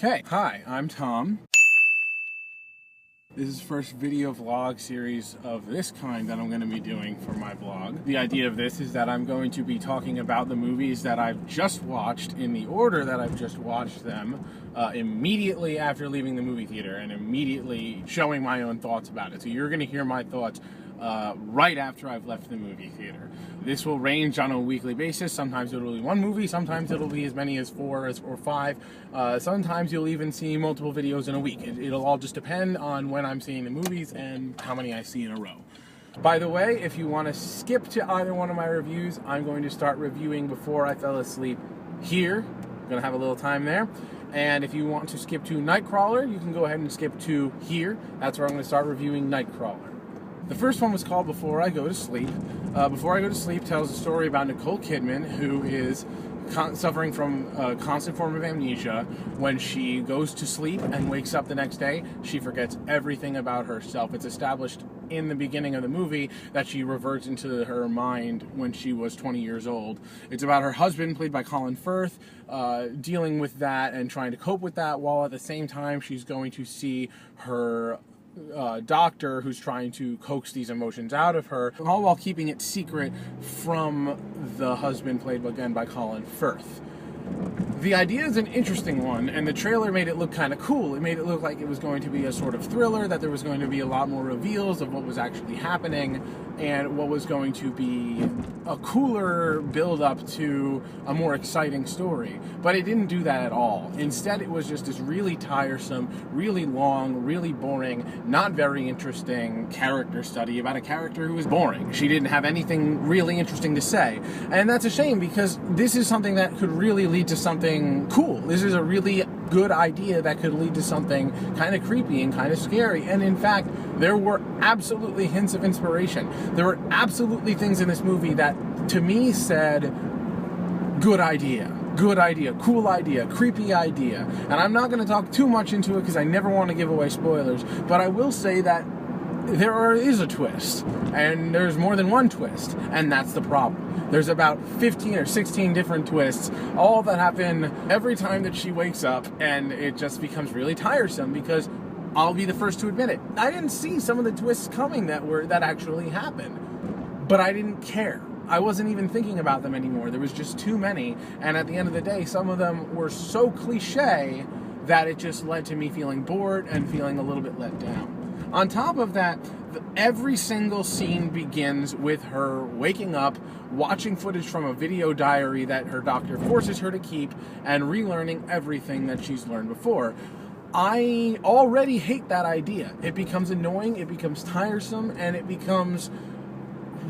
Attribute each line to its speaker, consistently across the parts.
Speaker 1: Okay, hi, I'm Tom. This is the first video vlog series of this kind that I'm going to be doing for my blog. The idea of this is that I'm going to be talking about the movies that I've just watched in the order that I've just watched them immediately after leaving the movie theater and immediately showing my own thoughts about it. So you're going to hear my thoughts right after I've left the movie theater. This will range on a weekly basis. Sometimes it'll be one movie, sometimes it'll be as many as 4 or 5. Sometimes you'll even see multiple videos in a week. It'll all just depend on when I'm seeing the movies and how many I see in a row. By the way, if you want to skip to either one of my reviews, I'm going to start reviewing Before I Fell Asleep here. I'm going to have a little time there. And if you want to skip to Nightcrawler, you can go ahead and skip to here. That's where I'm going to start reviewing Nightcrawler. The first one was called Before I Go to Sleep. Before I Go to Sleep tells a story about Nicole Kidman, who is suffering from a constant form of amnesia. When she goes to sleep and wakes up the next day, she forgets everything about herself. It's established in the beginning of the movie that she reverts into her mind when she was 20 years old. It's about her husband, played by Colin Firth, dealing with that and trying to cope with that, while at the same time she's going to see her doctor who's trying to coax these emotions out of her, all while keeping it secret from the husband, played again by Colin Firth. The idea is an interesting one, and the trailer made it look kind of cool. It made it look like it was going to be a sort of thriller, that there was going to be a lot more reveals of what was actually happening, and what was going to be a cooler build-up to a more exciting story. But it didn't do that at all. Instead, it was just this really tiresome, really long, really boring, not very interesting character study about a character who was boring. She didn't have anything really interesting to say. And that's a shame, because this is something that could really lead to something cool. This is a really good idea that could lead to something kind of creepy and kind of scary. And in fact, there were absolutely hints of inspiration. There were absolutely things in this movie that, to me, said, good idea, cool idea, creepy idea. And I'm not going to talk too much into it because I never want to give away spoilers, but I will say that there is a twist, and there's more than one twist, and that's the problem. There's about 15 or 16 different twists, all that happen every time that she wakes up, and it just becomes really tiresome, because I'll be the first to admit it, I didn't see some of the twists coming that actually happened, but I didn't care. I wasn't even thinking about them anymore. There was just too many, and at the end of the day, some of them were so cliche that it just led to me feeling bored and feeling a little bit let down. On top of that, every single scene begins with her waking up, watching footage from a video diary that her doctor forces her to keep, and relearning everything that she's learned before. I already hate that idea. It becomes annoying, it becomes tiresome, and it becomes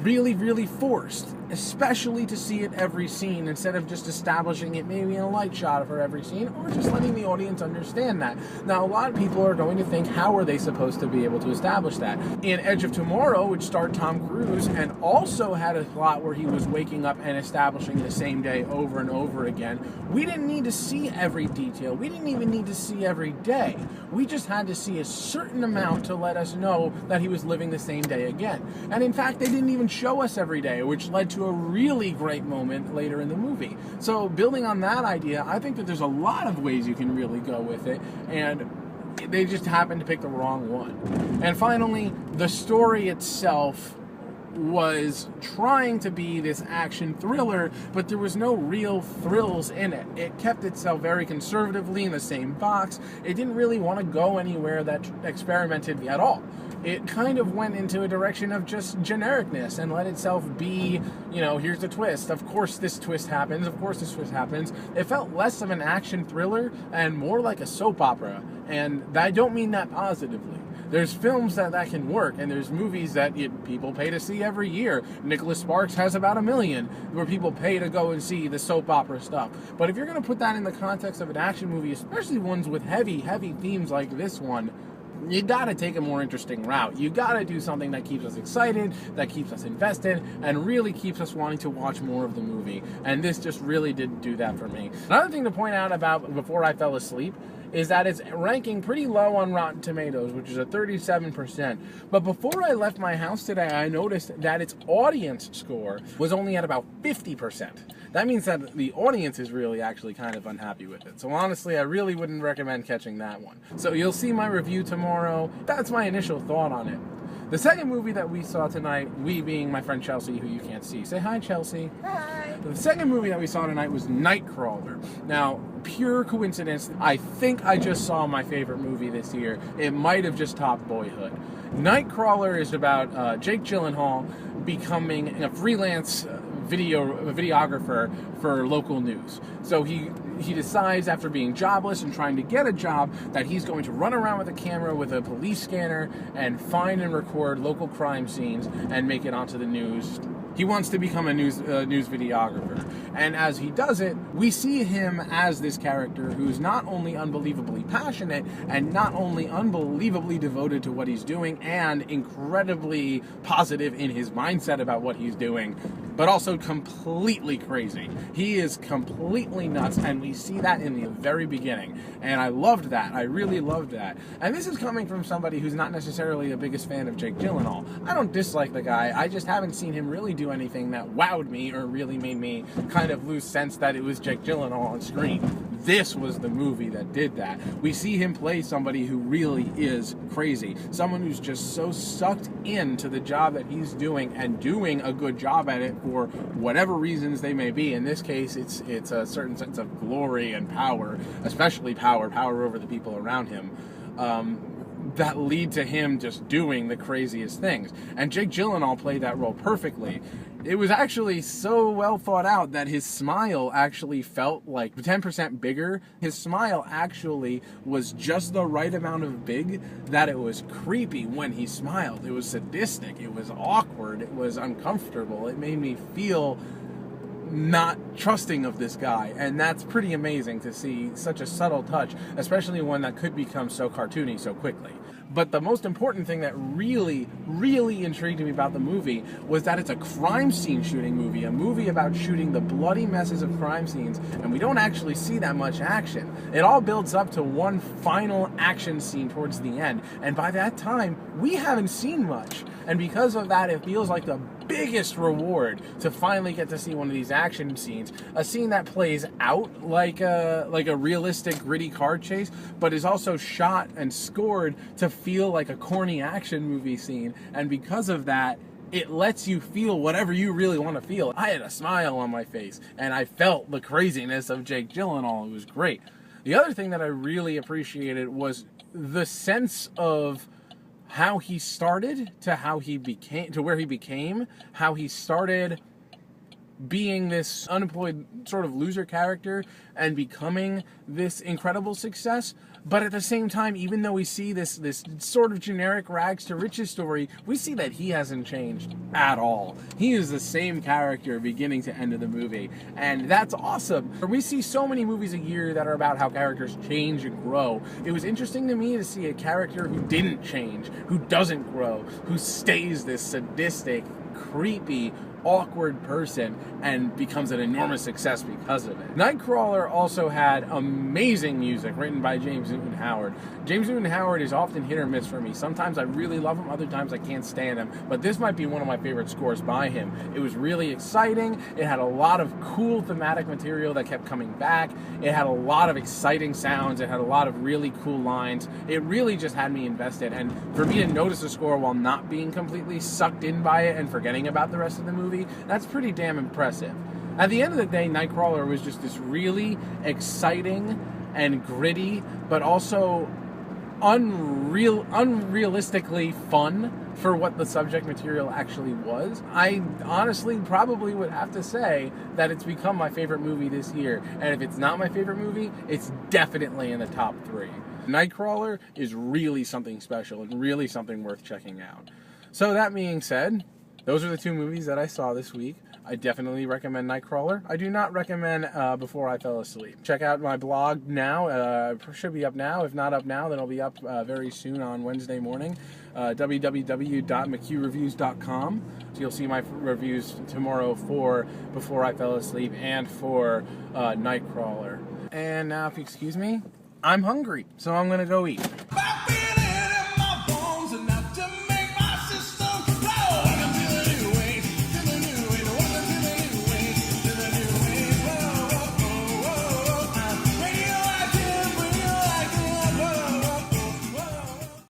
Speaker 1: really, really forced, especially to see it every scene instead of just establishing it maybe in a light shot of her every scene, or just letting the audience understand that. Now, a lot of people are going to think, how are they supposed to be able to establish that? In Edge of Tomorrow, which starred Tom Cruise and also had a plot where he was waking up and establishing the same day over and over again, we didn't need to see every detail. We didn't even need to see every day. We just had to see a certain amount to let us know that he was living the same day again. And in fact, they didn't even show us every day, which led to a really great moment later in the movie. So building on that idea, I think that there's a lot of ways you can really go with it, and they just happened to pick the wrong one. And finally, the story itself was trying to be this action thriller, but there was no real thrills in it. It kept itself very conservatively in the same box. It didn't really want to go anywhere that experimented at all. It kind of went into a direction of just genericness and let itself be, here's the twist. Of course this twist happens. Of course this twist happens. It felt less of an action thriller and more like a soap opera. And I don't mean that positively. There's films that can work, and there's movies that people pay to see every year. Nicholas Sparks has about 1 million where people pay to go and see the soap opera stuff. But if you're going to put that in the context of an action movie, especially ones with heavy themes like this one, you gotta take a more interesting route. You gotta do something that keeps us excited, that keeps us invested, and really keeps us wanting to watch more of the movie. And this just really didn't do that for me. Another thing to point out about Before I Fell Asleep is that it's ranking pretty low on Rotten Tomatoes, which is a 37%. But before I left my house today, I noticed that its audience score was only at about 50%. that means that the audience is really actually kind of unhappy with it. So honestly, I really wouldn't recommend catching that one. So you'll see my review tomorrow. That's my initial thought on it. The second movie that we saw tonight, we being my friend Chelsea, who you can't see. Say hi, Chelsea.
Speaker 2: Hi.
Speaker 1: The second movie that we saw tonight was Nightcrawler. Now, pure coincidence, I think I just saw my favorite movie this year. It might have just topped Boyhood. Nightcrawler is about Jake Gyllenhaal becoming a freelance videographer for local news. So he decides, after being jobless and trying to get a job, that he's going to run around with a camera with a police scanner and find and record local crime scenes and make it onto the news. He wants to become a news videographer. And as he does it, we see him as this character who's not only unbelievably passionate and not only unbelievably devoted to what he's doing and incredibly positive in his mindset about what he's doing, but also completely crazy. He is completely nuts, and we see that in the very beginning. And I loved that. I really loved that. And this is coming from somebody who's not necessarily the biggest fan of Jake Gyllenhaal. I don't dislike the guy. I just haven't seen him really do anything that wowed me or really made me kind of lose sense that it was Jake Gyllenhaal on screen. This was the movie that did that. We see him play somebody who really is crazy. Someone who's just so sucked into the job that he's doing and doing a good job at it for whatever reasons they may be. In this case, it's a certain sense of glory and power, especially power over the people around him. That lead to him just doing the craziest things. And Jake Gyllenhaal played that role perfectly. It was actually so well thought out that his smile actually felt like 10% bigger. His smile actually was just the right amount of big that it was creepy when he smiled. It was sadistic. It was awkward. It was uncomfortable. It made me feel not trusting of this guy, and that's pretty amazing to see such a subtle touch, especially one that could become so cartoony so quickly. But the most important thing that really intrigued me about the movie was that it's a crime scene shooting movie, a movie about shooting the bloody messes of crime scenes, and we don't actually see that much action. It all builds up to one final action scene towards the end, and by that time, we haven't seen much. And because of that, it feels like the biggest reward to finally get to see one of these action scenes, a scene that plays out like a realistic gritty car chase, but is also shot and scored to feel like a corny action movie scene. And because of that, it lets you feel whatever you really want to feel. I had a smile on my face, and I felt the craziness of Jake Gyllenhaal. It was great. The other thing that I really appreciated was the sense of how he started to how he became, to where he became, how he started being this unemployed sort of loser character and becoming this incredible success. But at the same time, even though we see this sort of generic rags to riches story, we see that he hasn't changed at all. He is the same character beginning to end of the movie, and that's awesome. We see so many movies a year that are about how characters change and grow. It was interesting to me to see a character who didn't change, who doesn't grow, who stays this sadistic, creepy, awkward person and becomes an enormous success because of it. Nightcrawler also had amazing music written by James Newton Howard. James Newton Howard is often hit or miss for me. Sometimes I really love him, other times I can't stand him, but this might be one of my favorite scores by him. It was really exciting. It had a lot of cool thematic material that kept coming back. It had a lot of exciting sounds. It had a lot of really cool lines. It really just had me invested, and for me to notice a score while not being completely sucked in by it and forgetting about the rest of the movie, that's pretty damn impressive. At the end of the day, Nightcrawler was just this really exciting and gritty, but also unrealistically fun for what the subject material actually was. I honestly probably would have to say that it's become my favorite movie this year, and if it's not my favorite movie, it's definitely in the top 3. Nightcrawler is really something special and really something worth checking out. So that being said, those are the 2 movies that I saw this week. I definitely recommend Nightcrawler. I do not recommend Before I Fell Asleep. Check out my blog now. It should be up now. If not up now, then it'll be up very soon on Wednesday morning. www.mchuereviews.com. So you'll see my reviews tomorrow for Before I Fell Asleep and for Nightcrawler. And now, if you excuse me, I'm hungry, so I'm going to go eat.